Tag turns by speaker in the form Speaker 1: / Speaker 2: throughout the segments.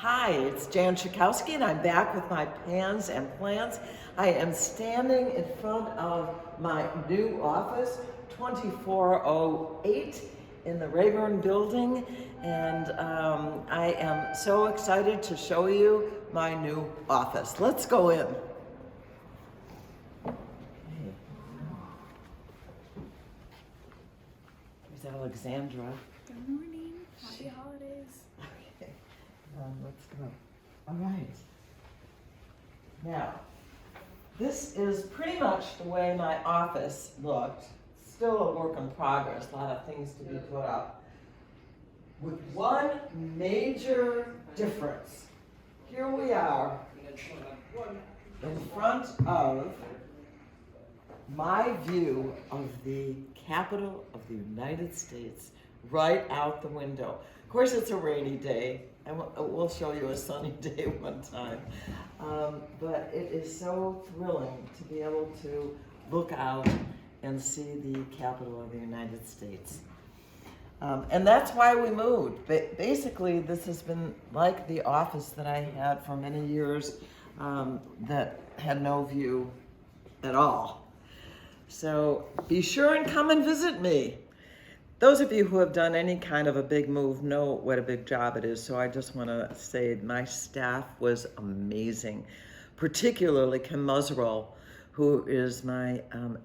Speaker 1: Hi, it's Jan Schakowsky, and I'm back with my pans and plans. I am standing in front of my new office, 2408 in the Rayburn building, and I am so excited to show you my new office. Let's go in. Here's Alexandra.
Speaker 2: Good morning. Happy holidays.
Speaker 1: Okay, let's go. All right. Now, this is pretty much the way my office looked. Still a work in progress, a lot of things to be put up. With one major difference. Here we are in front of my view of the Capitol of the United States right out the window. Of course, it's a rainy day, and we'll show you a sunny day one time. But it is so thrilling to be able to look out and see the Capitol of the United States. And that's why we moved. Basically, this has been like the office that I had for many years that had no view at all. So be sure and come and visit me. Those of you who have done any kind of a big move know what a big job it is. So I just want to say my staff was amazing, particularly Kim Musrell, who is my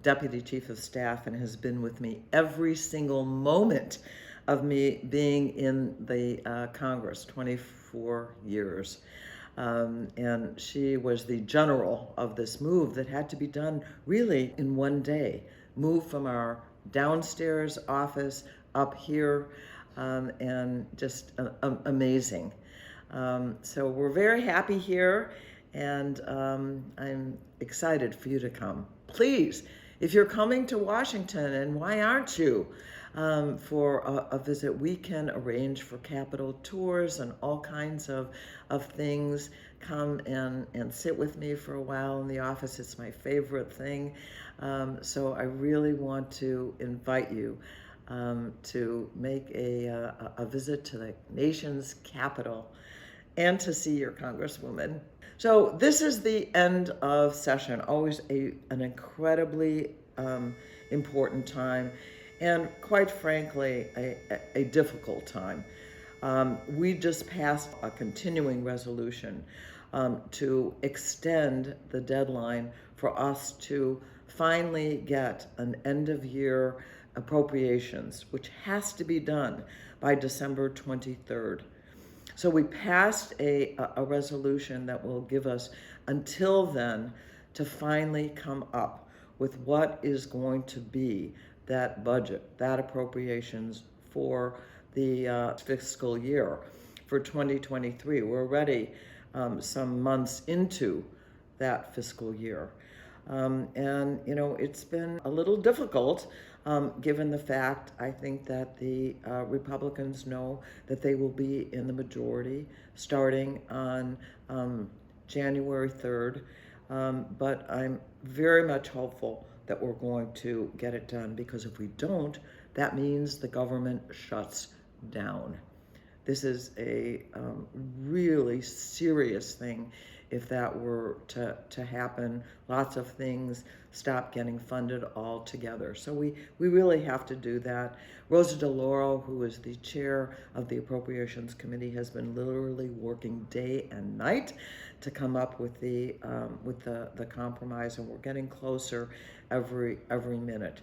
Speaker 1: deputy chief of staff and has been with me every single moment of me being in the Congress, 24 years. And she was the general of this move that had to be done really in one day. Move from our downstairs office up here, and just amazing. So we're very happy here, and I'm excited for you to come. Please, if you're coming to Washington, and why aren't you, for a visit, we can arrange for Capitol tours and all kinds of things. Come and sit with me for a while in the office. It's my favorite thing. So I really want to invite you to make a visit to the nation's capital and to see your Congresswoman. So this is the end of session, always an incredibly important time, and quite frankly, a difficult time. We just passed a continuing resolution to extend the deadline for us to finally get an end-of-year appropriations, which has to be done by December 23rd. So we passed a resolution that will give us until then to finally come up with what is going to be that budget, that appropriations for the fiscal year for 2023. We're already some months into that fiscal year. And, you know, it's been a little difficult given the fact, I think, that the Republicans know that they will be in the majority starting on January 3rd. But I'm very much hopeful that we're going to get it done, because if we don't, that means the government shuts down. This is a really serious thing if that were to happen. Lots of things stop getting funded altogether. So we really have to do that. Rosa DeLauro, who is the chair of the Appropriations Committee, has been literally working day and night to come up with the compromise, and we're getting closer every minute.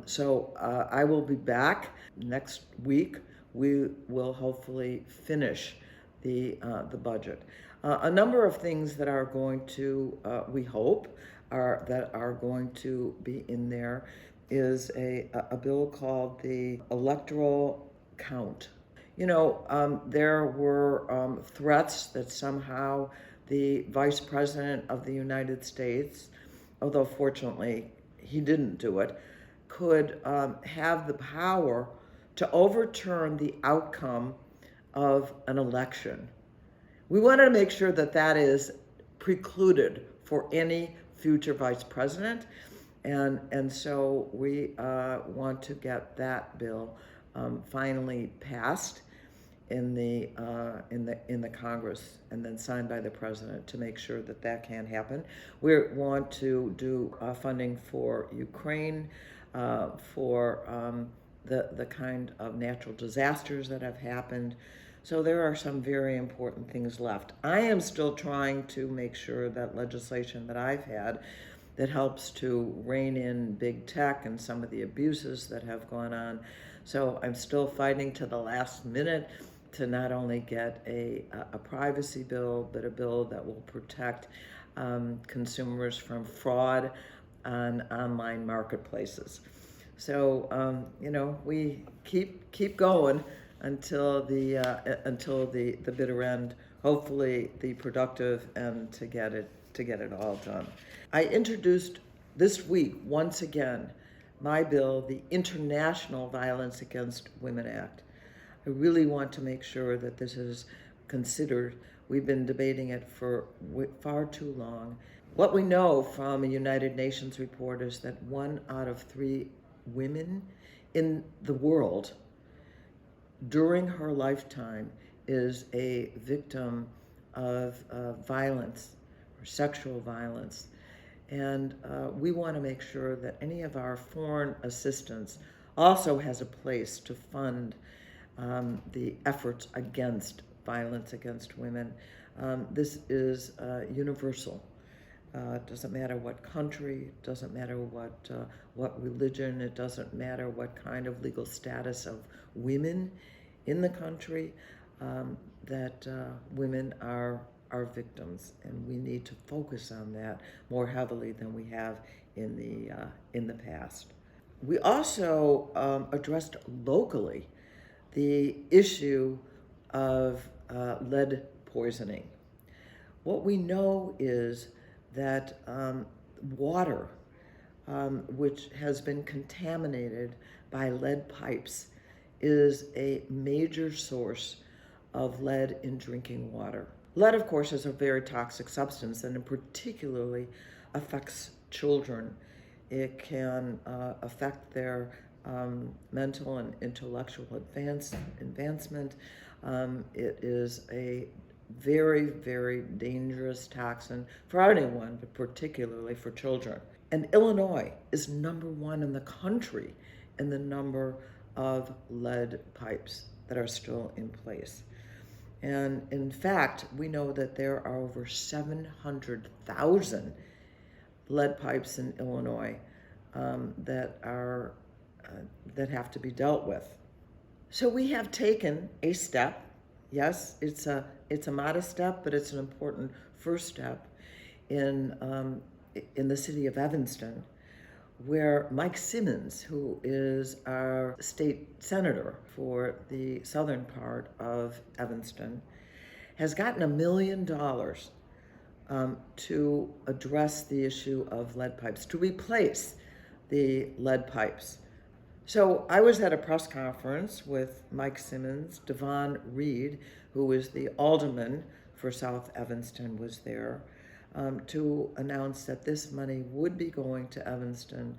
Speaker 1: So I will be back next week. We will hopefully finish the budget. A number of things that are going to, we hope, are going to be in there is a bill called the Electoral Count. You know, there were threats that somehow the Vice President of the United States, although fortunately he didn't do it, could have the power to overturn the outcome of an election. We wanted to make sure that that is precluded for any future vice president, and so we want to get that bill finally passed. in the Congress and then signed by the president to make sure that that can happen. We want to do funding for Ukraine, for the kind of natural disasters that have happened. So there are some very important things left. I am still trying to make sure that legislation that I've had that helps to rein in big tech and some of the abuses that have gone on. So I'm still fighting to the last minute to not only get a privacy bill, but a bill that will protect consumers from fraud on online marketplaces. So we keep going until the bitter end. Hopefully, the productive end to get it all done. I introduced this week once again my bill, the International Violence Against Women Act. I really want to make sure that this is considered. We've been debating it for far too long. What we know from a United Nations report is that 1 out of 3 women in the world during her lifetime is a victim of violence or sexual violence. And we want to make sure that any of our foreign assistance also has a place to fund the efforts against violence against women. This is universal. It doesn't matter what country, it doesn't matter what religion, it doesn't matter what kind of legal status of women in the country, that women are victims, and we need to focus on that more heavily than we have in the past. We also addressed locally the issue of lead poisoning. What we know is that water, which has been contaminated by lead pipes, is a major source of lead in drinking water. Lead, of course, is a very toxic substance, and it particularly affects children. It can affect their mental and intellectual advancement. It is a very, very dangerous toxin for anyone, but particularly for children. And Illinois is number 1 in the country in the number of lead pipes that are still in place. And in fact, we know that there are over 700,000 lead pipes in Illinois that have to be dealt with. So we have taken a step. Yes, it's a modest step, but it's an important first step in the city of Evanston, where Mike Simmons, who is our state senator for the southern part of Evanston, has gotten $1 million to address the issue of lead pipes, to replace the lead pipes. So I was at a press conference with Mike Simmons. Devon Reed, who is the alderman for South Evanston, was there to announce that this money would be going to Evanston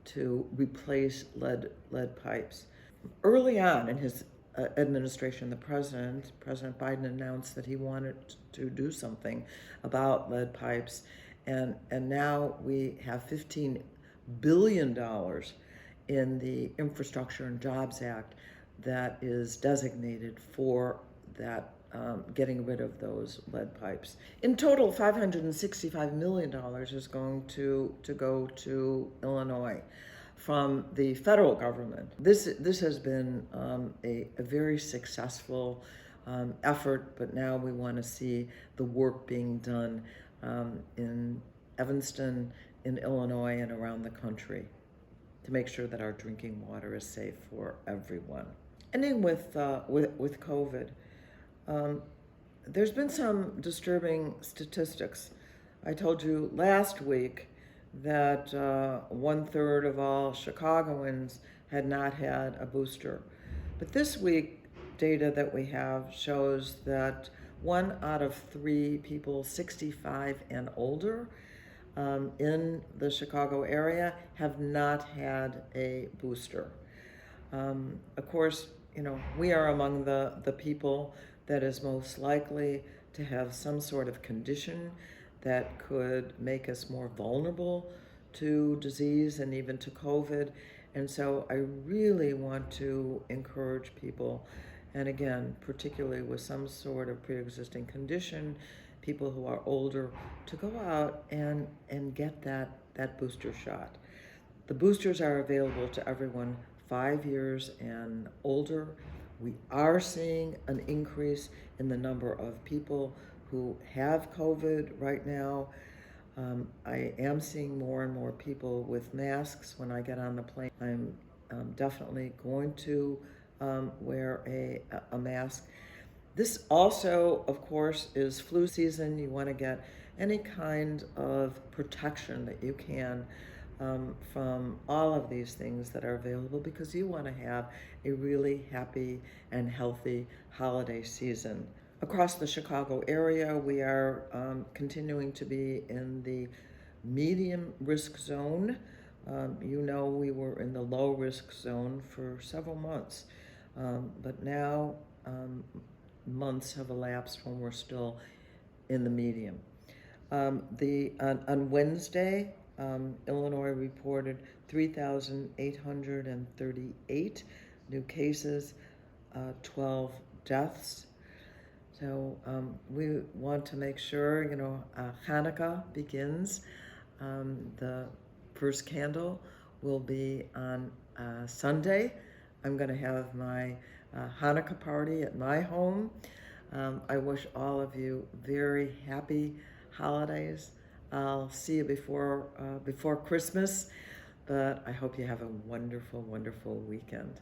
Speaker 1: to replace lead pipes. Early on in his administration, President Biden announced that he wanted to do something about lead pipes, and now we have $15 billion in the Infrastructure and Jobs Act that is designated for that, getting rid of those lead pipes. In total, $565 million is going to go to Illinois from the federal government. This has been a very successful effort, but now we want to see the work being done in Evanston, in Illinois, and around the country to make sure that our drinking water is safe for everyone. Ending with COVID, there's been some disturbing statistics. I told you last week that 1/3 of all Chicagoans had not had a booster. But this week, data that we have shows that 1 out of 3 people 65 and older in the Chicago area have not had a booster. Of course, we are among the people that is most likely to have some sort of condition that could make us more vulnerable to disease and even to COVID. And so I really want to encourage people, and again, particularly with some sort of pre-existing condition, people who are older, to go out and get that booster shot. The boosters are available to everyone 5 years and older. We are seeing an increase in the number of people who have COVID right now. I am seeing more and more people with masks when I get on the plane. I'm definitely going to wear a mask. This also, of course, is flu season. You want to get any kind of protection that you can from all of these things that are available, because you want to have a really happy and healthy holiday season. Across the Chicago area, we are continuing to be in the medium risk zone. We were in the low risk zone for several months, but now months have elapsed when we're still in the medium. On Wednesday, Illinois reported 3,838 new cases, 12 deaths. So we want to make sure, Hanukkah begins. The first candle will be on Sunday. I'm going to have my Hanukkah party at my home. I wish all of you very happy holidays. I'll see you before Christmas, but I hope you have a wonderful, wonderful weekend.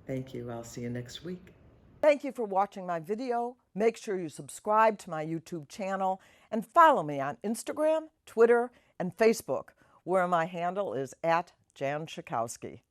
Speaker 1: Thank you. I'll see you next week. Thank you for watching my video. Make sure you subscribe to my YouTube channel and follow me on Instagram, Twitter, and Facebook, where my handle is @Jan Schakowsky.